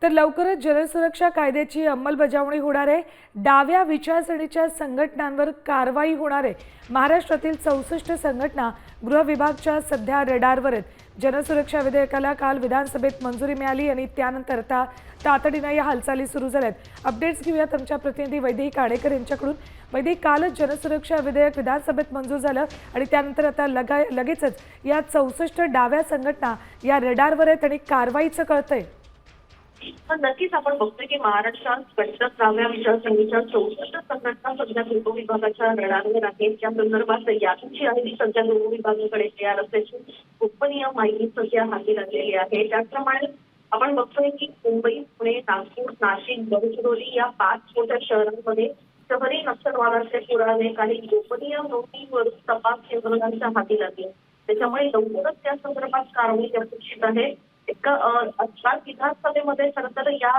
तर लवकरच जनसुरक्षा कायद्याची अंमलबजावणी होणार आहे। डाव्या विचारसरणीच्या संघटनांवर कारवाई होणार आहे। महाराष्ट्रातील 64 संघटना गृह विभागाच्या सध्या रडारवर आहेत। जनसुरक्षा विधेयकाला काल विधानसभेत मंजुरी मिळाली आणि त्यानंतर आता तातडीने या हालचाली सुरू झाल्यात। अपडेट्स घेऊयात आमच्या प्रतिनिधी वैदेही काडेकर यांच्याकडून। वैदेही, कालच जनसुरक्षा विधेयक विधानसभेत मंजूर झालं आणि त्यानंतर आता लगेचच या 64 डाव्या संघटना या रडारवर आहेत आणि कारवाईचं कळतंय। नक्कीच आपण बघतोय की महाराष्ट्रात कट्टर डाव्या विचारसरणीच्या 64 संघटना सध्या गृह विभागाच्या रडारवर आहेत। त्या संदर्भात याची आहे ती सध्या गृह विभागाकडे तयार असल्याची गोपनीय माहिती सध्या हाती लागलेली आहे। त्याचप्रमाणे आपण बघतोय की मुंबई, पुणे, नागपूर, नाशिक, गडचिरोली या 5 मोठ्या शहरांमध्ये शहरी नक्षलवादाचे पुरावे काही गोपनीय नोंदीवरून तपास यंत्रणांच्या हाती लागले। त्याच्यामुळे लवकरच त्या संदर्भात कारवाई अपेक्षित आहे। विधानसभेमध्ये खरं तर या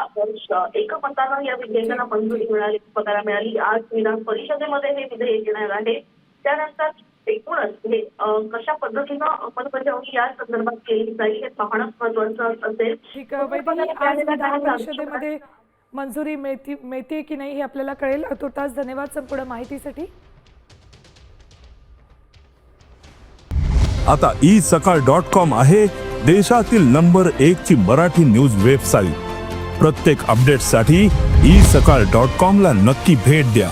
एकमतानं या विधेयकाला मंजुरी मिळाली। आज विधान परिषदेमध्ये हे विधेयक येणार आहे। त्यानंतर एकूणच हे कशा पद्धतीनं अंमलबजावणी या संदर्भात केली जाईल हे पाहणं महत्त्वाचं असेल। ठीक आहे वैदेही, आज विधान परिषदेमध्ये मंजुरी मिळते की नाही हे आपल्याला कळेल। तुर्तास धन्यवाद संपूर्ण माहितीसाठी। आता isakal.com आहे देशातील नंबर 1 ची मराठी न्यूज वेबसाईट। प्रत्येक अपडेटसाठी isakal.com ला नक्की भेट द्या।